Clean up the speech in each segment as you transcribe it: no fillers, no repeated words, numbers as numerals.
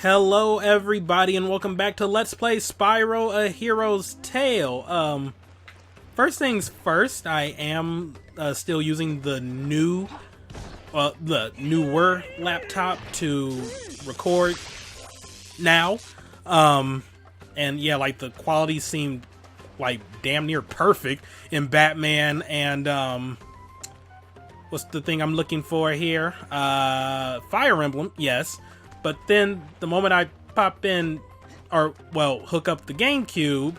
Hello everybody and welcome back to Let's Play Spyro A Hero's Tale. First things first, I am still using the newer laptop to record now. And yeah, like the quality seemed like damn near perfect in Batman and what's the thing I'm looking for here? Fire Emblem, yes. But then the moment I pop in, or well, hook up the GameCube,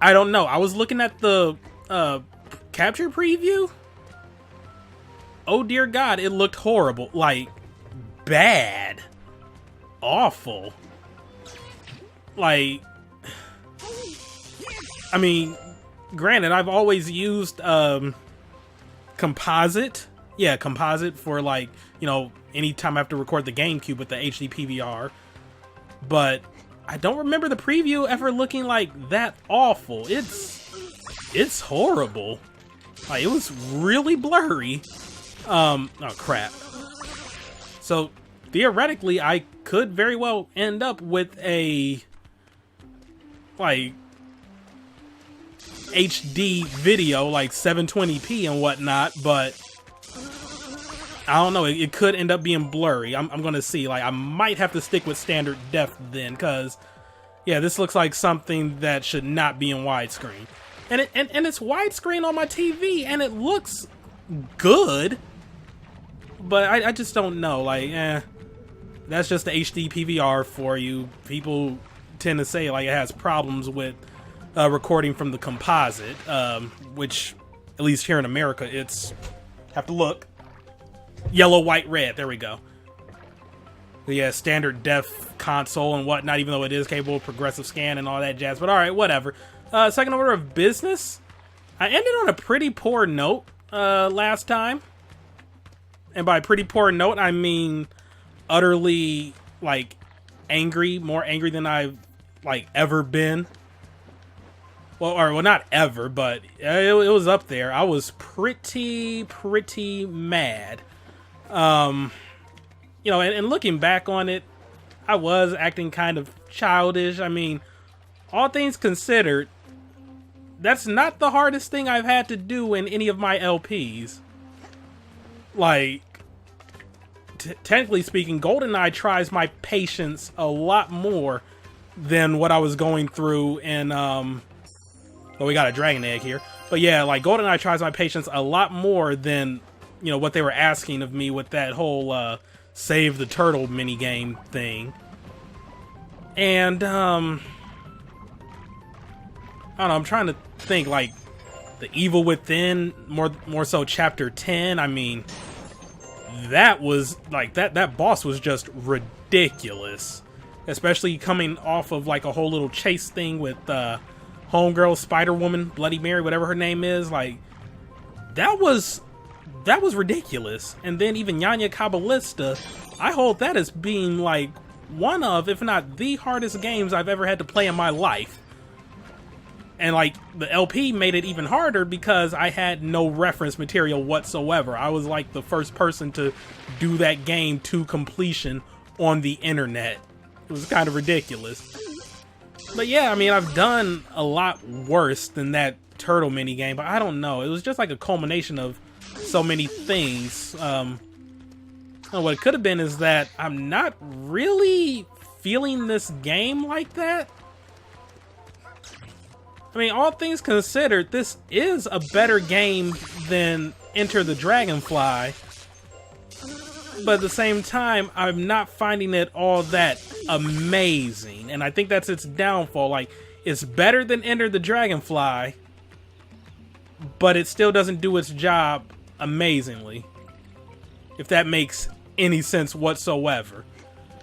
I don't know. I was looking at the capture preview. Oh dear God, it looked horrible. Like, bad. Awful. Like, I mean, granted, I've always used composite. Yeah, composite for, like, you know, anytime I have to record the GameCube with the HD PVR. But I don't remember the preview ever looking like that awful. It's horrible. Like, it was really blurry. Oh crap. So theoretically I could very well end up with a like HD video, like 720p and whatnot, but I don't know, it could end up being blurry. I'm gonna see. Like, I might have to stick with standard def then, because yeah, this looks like something that should not be in widescreen. And it's widescreen on my TV, and it looks good, but I just don't know. Like, that's just the HD PVR for you. People tend to say like it has problems with recording from the composite, which at least here in America, it's have to look. Yellow, white, red. There we go. Yeah, standard def console and whatnot, even though it is capable of progressive scan and all that jazz. But alright, whatever. Second order of business. I ended on a pretty poor note last time. And by pretty poor note, I mean utterly, like, angry. More angry than I've, like, ever been. Well, not ever, but it was up there. I was pretty mad. You know, and looking back on it, I was acting kind of childish. I mean, all things considered, that's not the hardest thing I've had to do in any of my LPs. Like, technically speaking, GoldenEye tries my patience a lot more than what I was going through in, well, we got a dragon egg here. But yeah, like, GoldenEye tries my patience a lot more than, you know, what they were asking of me with that whole save the turtle minigame thing. And I don't know, I'm trying to think, like, the Evil Within, more so chapter 10. I mean, that was like that boss was just ridiculous, especially coming off of like a whole little chase thing with homegirl, Spider-Woman, Bloody Mary, whatever her name is. Like, that was ridiculous. And then even Yanya Kabbalista, I hold that as being like one of, if not the hardest games I've ever had to play in my life. And like, the LP made it even harder because I had no reference material whatsoever. I was like the first person to do that game to completion on the internet. It was kind of ridiculous. But yeah, I mean, I've done a lot worse than that turtle minigame, but I don't know. It was just like a culmination of so many things. What it could have been is that I'm not really feeling this game like that. I mean, all things considered, this is a better game than Enter the Dragonfly. But at the same time, I'm not finding it all that amazing. And I think that's its downfall. Like, it's better than Enter the Dragonfly, but it still doesn't do its job amazingly, if that makes any sense whatsoever.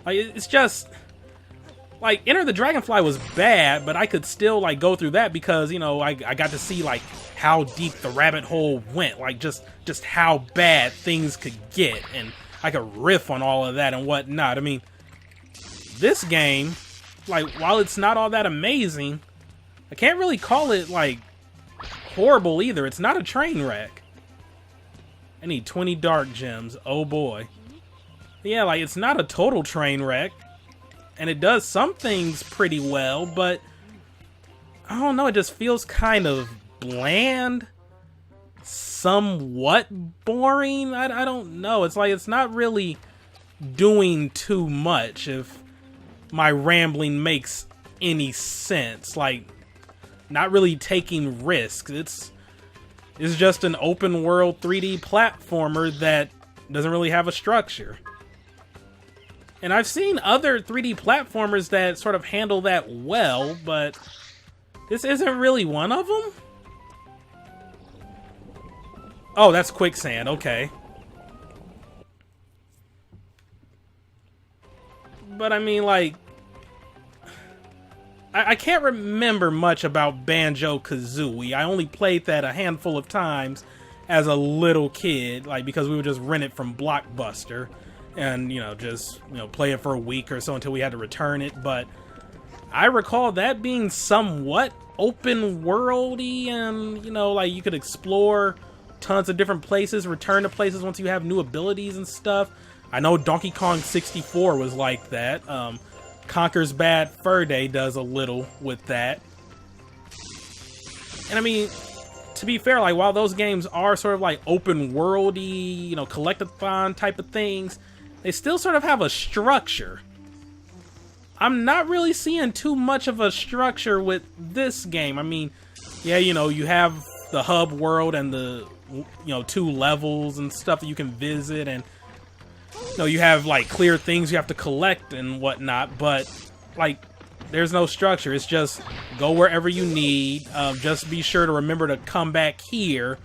Like, it's just like, Enter the Dragonfly was bad, but I could still like go through that because, you know, I got to see like how deep the rabbit hole went, like just how bad things could get, and I could riff on all of that and whatnot. I mean, this game, like, while it's not all that amazing, I can't really call it like horrible either. It's not a train wreck. I need 20 dark gems. Oh boy. Yeah, like, it's not a total train wreck. and it does some things pretty well, but I don't know, it just feels kind of bland, somewhat boring. I don't know. It's like it's not really doing too much, if my rambling makes any sense. Like, not really taking risks. It's just an open world 3D platformer that doesn't really have a structure. And I've seen other 3D platformers that sort of handle that well, but this isn't really one of them. Oh, that's quicksand. Okay. But I mean, like, I can't remember much about Banjo-Kazooie. I only played that a handful of times as a little kid, like, because we would just rent it from Blockbuster and, you know, just, you know, play it for a week or so until we had to return it. But I recall that being somewhat open worldy, and, you know, like, you could explore tons of different places, return to places once you have new abilities and stuff. I know Donkey Kong 64 was like that. Conker's Bad Fur Day does a little with that. And I mean, to be fair, like, while those games are sort of like open worldy, you know, collectathon type of things, they still sort of have a structure. I'm not really seeing too much of a structure with this game. I mean, yeah, you know, you have the hub world and the, you know, 2 levels and stuff that you can visit, and you know, you have like clear things you have to collect and whatnot, but like, there's no structure. It's just go wherever you need. Just be sure to remember to come back here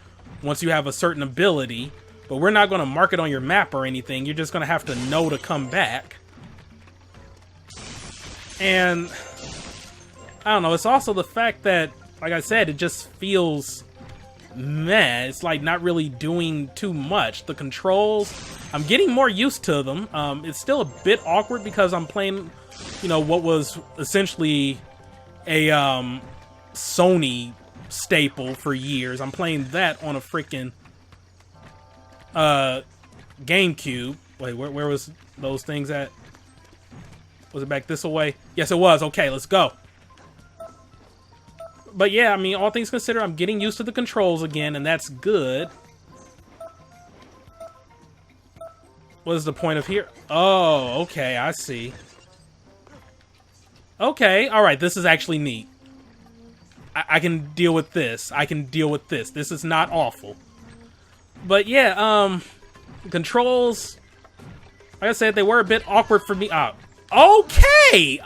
once you have a certain ability, but we're not going to mark it on your map or anything. You're just going to have to know to come back. And I don't know, it's also the fact that, like I said, it just feels meh. It's like not really doing too much. The controls, I'm getting more used to them. It's still a bit awkward because I'm playing, you know, what was essentially a Sony staple for years. I'm playing that on a freaking GameCube. Wait, where was those things at? Was it back this way? Yes, it was. Okay, let's go. But yeah, I mean, all things considered, I'm getting used to the controls again, and that's good. What is the point of here? Oh, okay, I see. Okay, alright, this is actually neat. I can deal with this. I can deal with this. This is not awful. But yeah, controls, like I said, they were a bit awkward for me. Okay!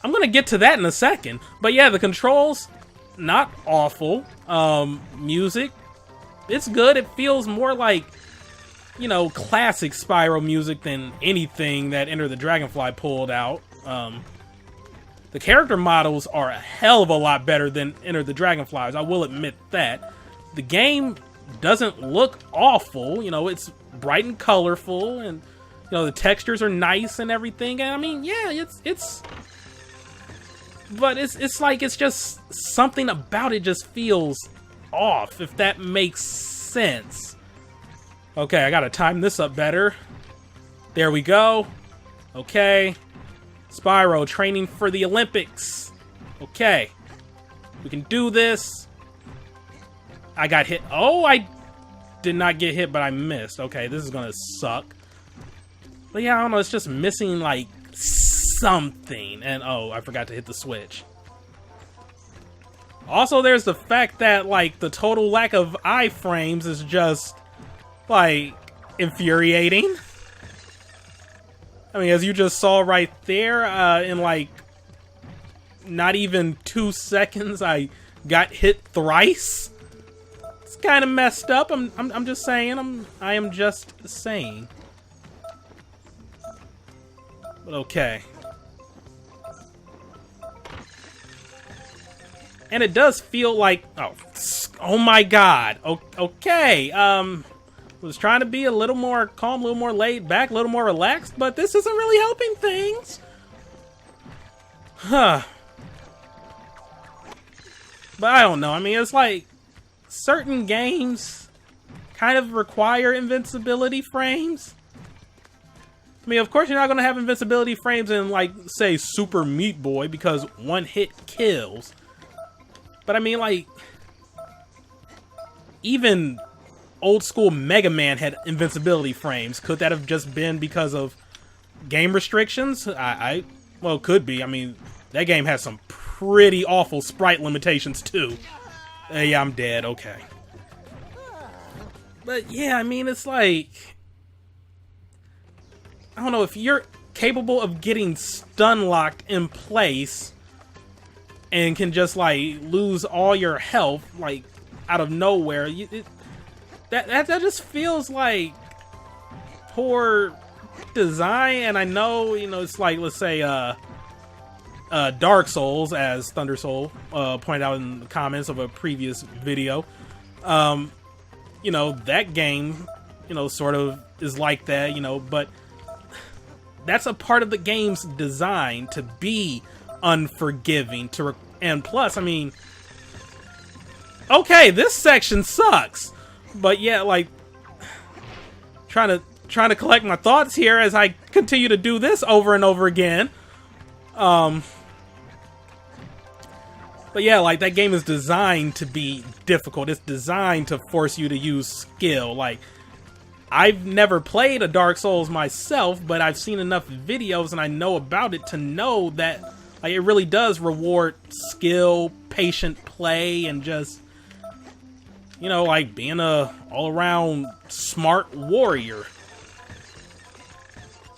I'm gonna get to that in a second. But yeah, the controls, not awful. Music, it's good. It feels more like, you know, classic Spyro music than anything that Enter the Dragonfly pulled out. The character models are a hell of a lot better than Enter the Dragonflies, I will admit that. The game doesn't look awful. You know, it's bright and colorful, and, you know, the textures are nice and everything. And I mean, yeah, but it's like, it's just something about it just feels off, if that makes sense. Okay, I gotta time this up better. There we go. Okay. Spyro training for the Olympics. Okay. We can do this. I got hit. Oh, I did not get hit, but I missed. Okay, this is gonna suck. But yeah, I don't know, it's just missing, like, something. And oh, I forgot to hit the switch. Also, there's the fact that, like, the total lack of iframes is just, like, infuriating. I mean, as you just saw right there, in, like, not even 2 seconds, I got hit thrice. It's kind of messed up. I'm just saying. I am just saying. But okay. And it does feel like, oh my god. Okay, was trying to be a little more calm, a little more laid back, a little more relaxed, but this isn't really helping things. Huh. But I don't know, I mean, it's like, certain games kind of require invincibility frames. I mean, of course, you're not going to have invincibility frames in, like, say, Super Meat Boy, because one hit kills. But I mean, like, even old school Mega Man had invincibility frames. Could that have just been because of game restrictions? Well, it could be. I mean, that game has some pretty awful sprite limitations, too. Yeah, I'm dead. Okay. But, yeah, I mean, it's like... I don't know, if you're capable of getting stun locked in place and can just, like, lose all your health, like, out of nowhere, that just feels like poor design. And I know, you know, it's like, let's say, Dark Souls, as Thunder Soul pointed out in the comments of a previous video. You know, that game, you know, sort of is like that, you know, but that's a part of the game's design to be unforgiving. And plus, I mean, okay, this section sucks, but yeah, like, trying to collect my thoughts here as I continue to do this over and over again. But yeah, like, that game is designed to be difficult. It's designed to force you to use skill. Like, I've never played a Dark Souls myself, but I've seen enough videos and I know about it to know that, like, it really does reward skill, patient play, and just, you know, like, being a all-around smart warrior.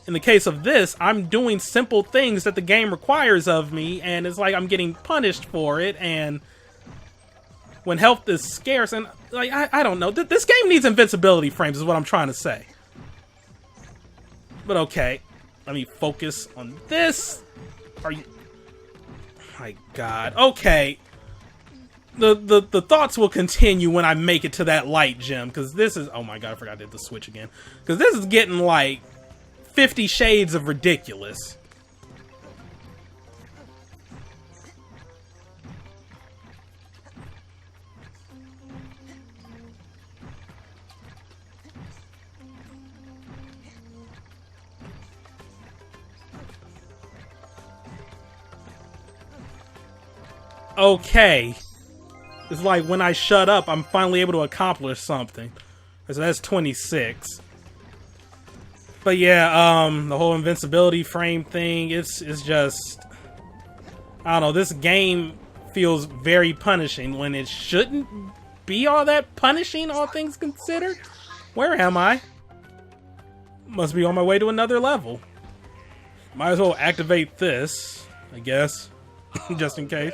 In the case of this, I'm doing simple things that the game requires of me, and it's like I'm getting punished for it, and when health is scarce, and, like, I don't know. This game needs invincibility frames is what I'm trying to say. But okay, let me focus on this. Are you... My God. Okay. The thoughts will continue when I make it to that light gem, because this is... Oh my God, I forgot to hit the switch again. Because this is getting, like, 50 Shades of ridiculous. Okay. It's like when I shut up, I'm finally able to accomplish something. So that's 26. But yeah, the whole invincibility frame thing, it's just... I don't know, this game feels very punishing when it shouldn't be all that punishing, all things considered. Where am I? Must be on my way to another level. Might as well activate this, I guess. Just in case.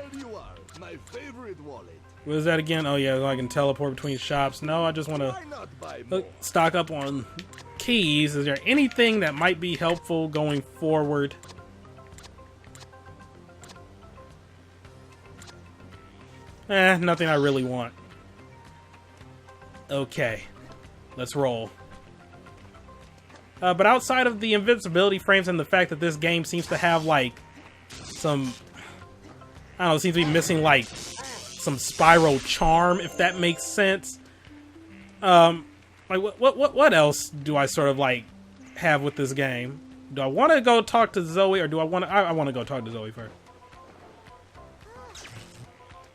My favorite wallet. What is that again? Oh yeah, I can teleport between shops. No, I just want to stock up on keys. Is there anything that might be helpful going forward? Nothing I really want. Okay, let's roll. But outside of the invincibility frames and the fact that this game seems to have, like, some... I don't know, seems to be missing, like, some Spyro charm, if that makes sense. Like, what else do I sort of, like, have with this game? Do I want to go talk to Zoe, or do I want to... I want to go talk to Zoe first.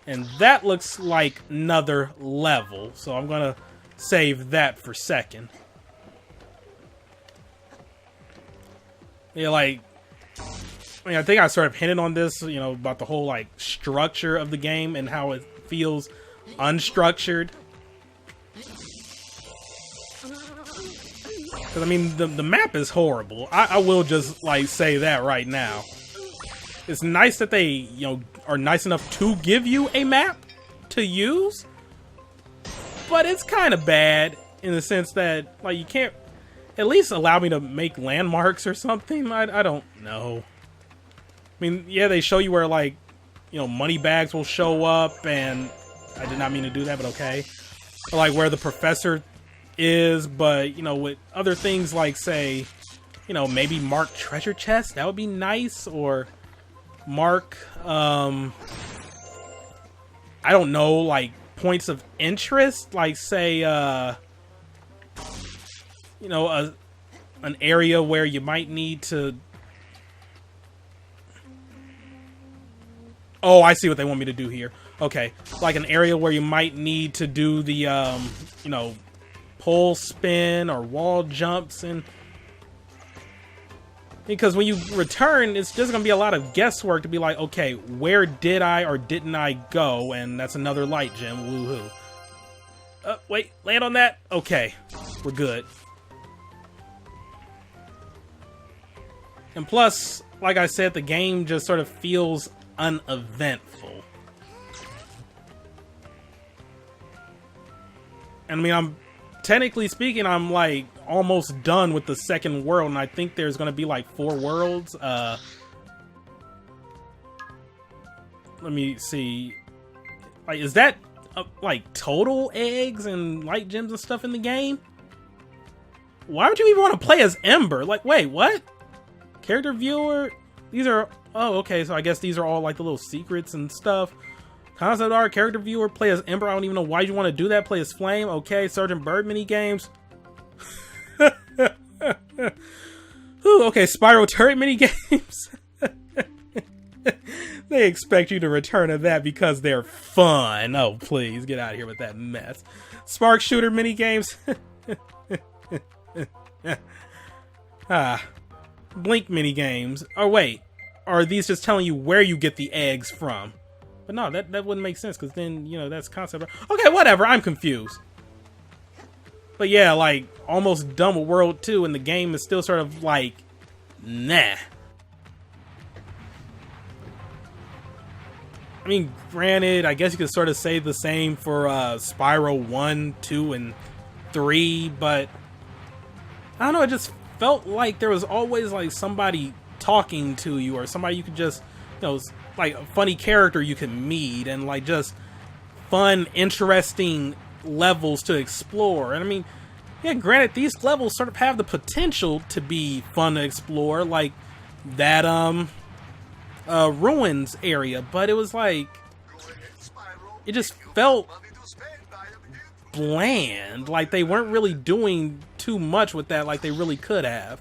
And that looks like another level, so I'm going to save that for second. Yeah, like... I mean, I think I sort of hinted on this, you know, about the whole, like, structure of the game and how it feels unstructured. Because, I mean, the map is horrible. I will just, like, say that right now. It's nice that they, you know, are nice enough to give you a map to use. But it's kind of bad in the sense that, like, you can't at least allow me to make landmarks or something. I don't know. I mean, yeah, they show you where, like, you know, money bags will show up, and I did not mean to do that, but okay. Or, like, where the professor is, but, you know, with other things like, say, you know, maybe mark treasure chest, that would be nice, or mark, I don't know, like, points of interest, like say, you know, an area where you might need to. Oh, I see what they want me to do here. Okay, like an area where you might need to do the, you know, pole spin or wall jumps, and because when you return, it's just gonna be a lot of guesswork to be like, okay, where did I or didn't I go? And that's another light gem. Woohoo! Wait, land on that. Okay, we're good. And plus, like I said, the game just sort of feels uneventful. And I mean, I'm technically speaking, I'm like almost done with the second world, and I think there's gonna be like 4 worlds. Let me see. Like, is that like total eggs and light gems and stuff in the game? Why would you even want to play as Ember? Like, wait, what? Character viewer? These are... Oh, okay, so I guess these are all like the little secrets and stuff. Concept art, character viewer, play as Ember. I don't even know why you want to do that. Play as Flame. Okay, Sergeant Bird mini games. Ooh, okay, Spyro turret mini games. They expect you to return to that because they're fun. Oh, please, get out of here with that mess. Spark shooter mini games. Blink mini games. Oh, wait. Are these just telling you where you get the eggs from? But no, that wouldn't make sense, because then, you know, that's concept. Okay, whatever, I'm confused. But yeah, like, almost done with World 2, and the game is still sort of like, nah. I mean, granted, I guess you could sort of say the same for Spyro 1, 2, and 3, but I don't know, it just felt like there was always like somebody talking to you, or somebody you could just, you know, like a funny character you could meet, and like just fun, interesting levels to explore. And I mean, yeah, granted, these levels sort of have the potential to be fun to explore, like that ruins area, but it was like, it just felt bland, like they weren't really doing too much with that like they really could have.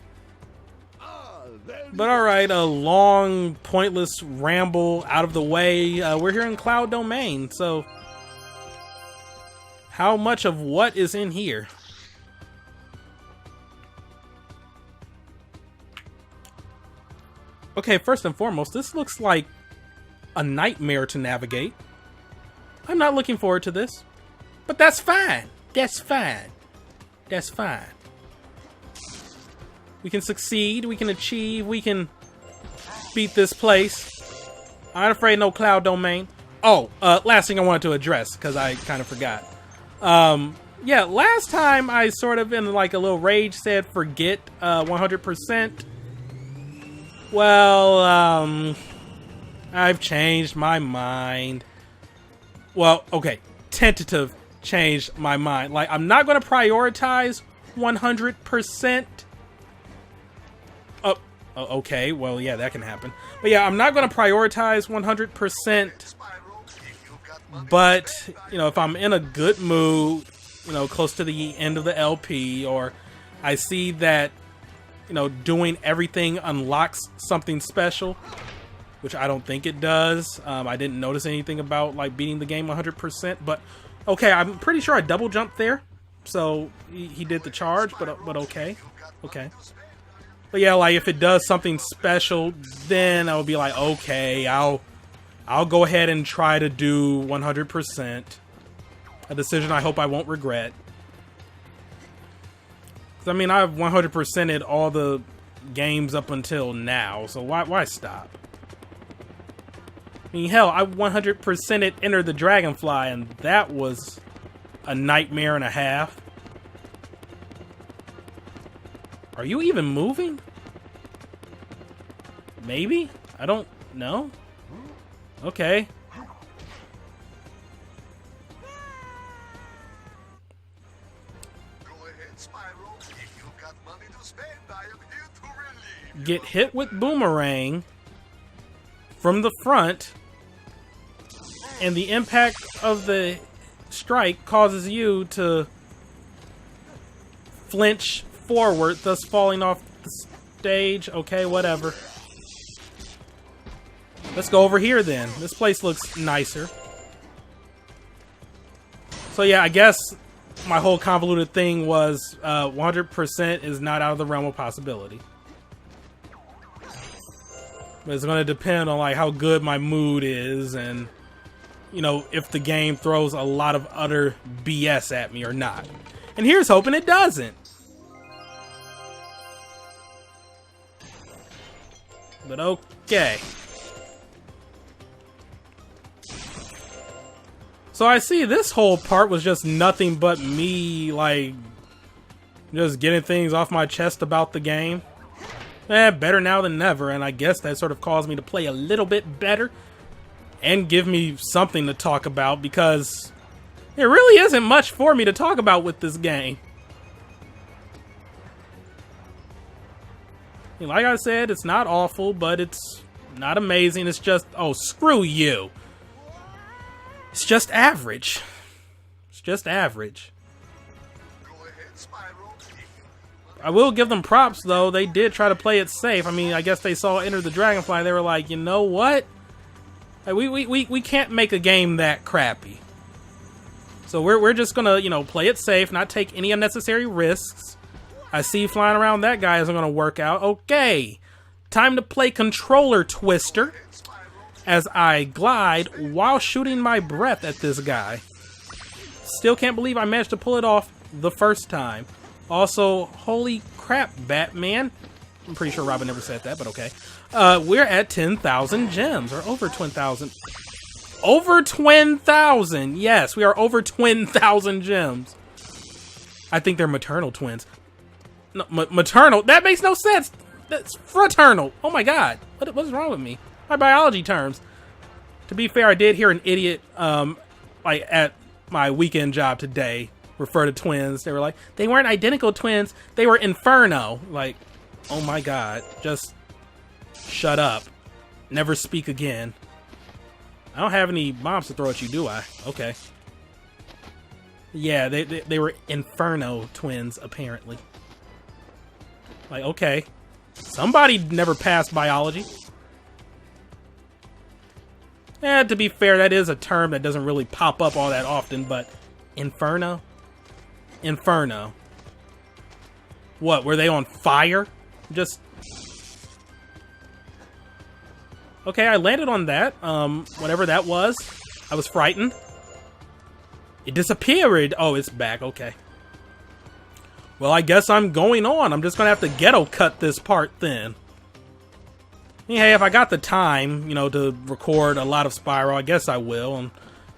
But alright, a long, pointless ramble out of the way. We're here in Cloud Domain, so how much of what is in here? Okay, first and foremost, this looks like a nightmare to navigate. I'm not looking forward to this, but that's fine. That's fine. That's fine. We can succeed, we can achieve, we can beat this place. I ain't afraid no Cloud Domain. Oh, last thing I wanted to address, because I kind of forgot. Yeah, last time I sort of in like a little rage said forget 100%. Well, I've changed my mind. Well, okay, tentative changed my mind. Like, I'm not going to prioritize 100%. Okay, well, yeah, that can happen. But yeah, I'm not going to prioritize 100%. But, you know, if I'm in a good mood, you know, close to the end of the LP, or I see that, you know, doing everything unlocks something special, which I don't think it does. I didn't notice anything about, like, beating the game 100%. But, okay, I'm pretty sure I double jumped there. So, he did the charge, but okay. Okay. But yeah, like, if it does something special, then I'll be like, okay, I'll go ahead and try to do 100%. A decision I hope I won't regret. 'Cause, I mean, I've 100%ed all the games up until now, so why stop? I mean, hell, I 100%ed Enter the Dragonfly, and that was a nightmare and a half. Are you even moving? Maybe? I don't know. Okay. Go ahead, Spyro. If you've got money to spend, I am here to relieve. Get hit with boomerang from the front, and the impact of the strike causes you to flinch forward, thus falling off the stage. Okay, whatever. Let's go over here then. This place looks nicer. So yeah, I guess my whole convoluted thing was 100% is not out of the realm of possibility. But it's going to depend on like how good my mood is and, you know, if the game throws a lot of utter BS at me or not. And here's hoping it doesn't. But okay. So I see this whole part was just nothing but me, like, just getting things off my chest about the game. Better now than never, and I guess that sort of caused me to play a little bit better and give me something to talk about, because there really isn't much for me to talk about with this game. Like I said, it's not awful, but it's not amazing. It's just, oh, screw you. It's just average. It's just average. Go ahead, Spyro. I will give them props, though. They did try to play it safe. I mean, I guess they saw Enter the Dragonfly. They were like, you know what? We can't make a game that crappy. So we're just gonna, you know, play it safe, not take any unnecessary risks. I see flying around that guy isn't gonna work out. Okay, time to play controller twister as I glide while shooting my breath at this guy. Still can't believe I managed to pull it off the first time. Also, holy crap, Batman. I'm pretty sure Robin never said that, but okay. We're at 10,000 gems, or over 20,000. Over 20,000! Yes, we are over 20,000 gems. I think they're maternal twins. No, maternal? That makes no sense! That's fraternal! Oh my god. What's wrong with me? My biology terms. To be fair, I did hear an idiot, like, at my weekend job today refer to twins. They were like, they weren't identical twins, they were inferno. Like, oh my god, just shut up. Never speak again. I don't have any bombs to throw at you, do I? Okay. Yeah, they were inferno twins, apparently. Like, okay. Somebody never passed biology. To be fair, that is a term that doesn't really pop up all that often, but inferno? Inferno. What, were they on fire? Just... Okay, I landed on that, whatever that was. I was frightened. It disappeared! Oh, it's back, okay. Well, I guess I'm going on. I'm just gonna have to ghetto cut this part then. Hey, if I got the time, you know, to record a lot of Spyro, I guess I will. And,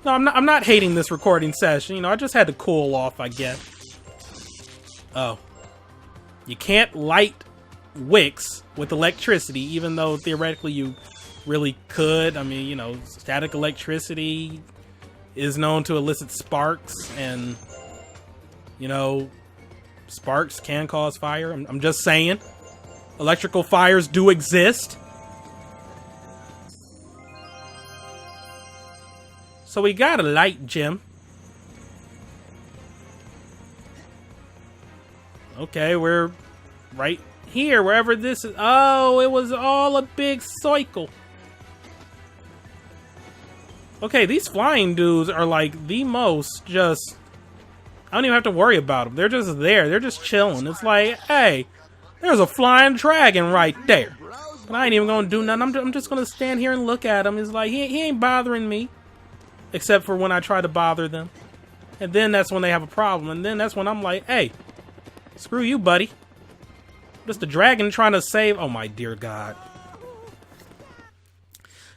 no, I'm not hating this recording session. You know, I just had to cool off, I guess. Oh. You can't light wicks with electricity, even though theoretically you really could. I mean, you know, static electricity is known to elicit sparks, and, you know, sparks can cause fire. I'm just saying. Electrical fires do exist. So we got a light gem. Okay, we're right here, wherever this is. Oh, it was all a big cycle. Okay, these flying dudes are like the most just... I don't even have to worry about them. They're just there. They're just chilling. It's like, hey, there's a flying dragon right there. But I ain't even gonna do nothing. I'm just gonna stand here and look at him. It's like, he ain't bothering me. Except for when I try to bother them. And then that's when they have a problem. And then that's when I'm like, hey, screw you, buddy. Just a dragon trying to save... Oh, my dear God.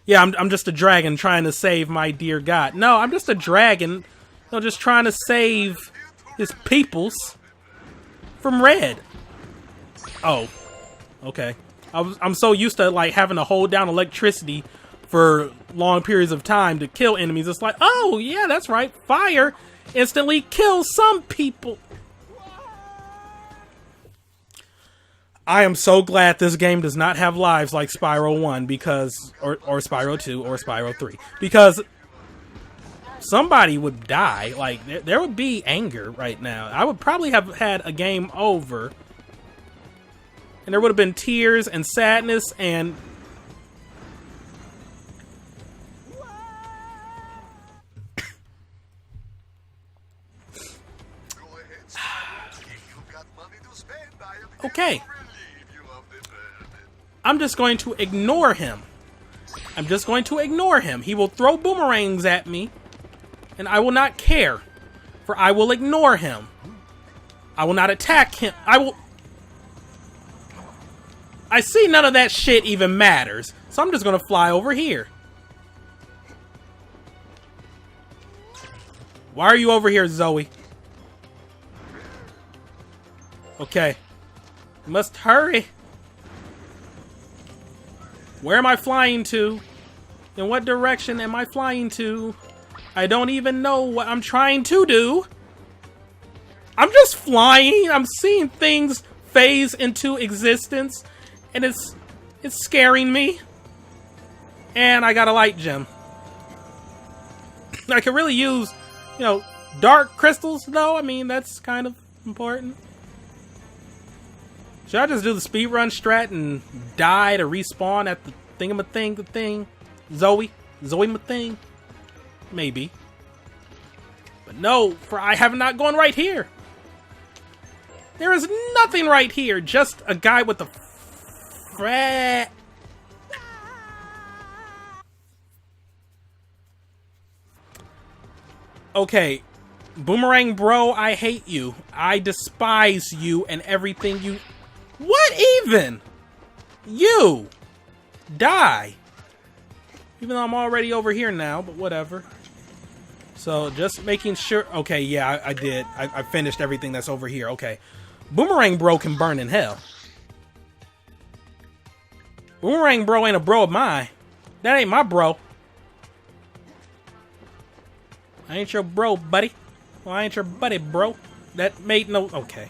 Yeah, I'm just a dragon trying to save my dear God. No, I'm just a dragon, you know, just trying to save his peoples from red. Oh, okay. I'm so used to, like, having to hold down electricity for long periods of time to kill enemies. It's like, oh, yeah, that's right. Fire instantly kills some people. I am so glad this game does not have lives like Spyro 1 because, or Spyro 2 or Spyro 3, because somebody would die. Like, there would be anger right now. I would probably have had a game over. And there would have been tears and sadness and... Okay. I'm just going to ignore him. I'm just going to ignore him. He will throw boomerangs at me, and I will not care, for I will ignore him. I will not attack him. I see none of that shit even matters, so I'm just gonna fly over here. Why are you over here, Zoe? Okay. You must hurry. Where am I flying to? In what direction am I flying to? I don't even know what I'm trying to do. I'm just flying. I'm seeing things phase into existence. And it's scaring me. And I got a light gem. I could really use, you know, dark crystals, though. I mean, that's kind of important. Should I just do the speedrun strat and die to respawn at the thingamathing, the thing? Zoe my thing? Maybe. But no, for I have not gone right here. There is nothing right here, just a guy with a frat. Okay, Boomerang Bro, I hate you. I despise you and everything you... What even? You! Die! Even though I'm already over here now, but whatever. So, just making sure... Okay, yeah, I did. I finished everything that's over here. Okay. Boomerang Bro can burn in hell. Boomerang Bro ain't a bro of mine. That ain't my bro. I ain't your bro, buddy. Well, I ain't your buddy, bro. That made no... Okay.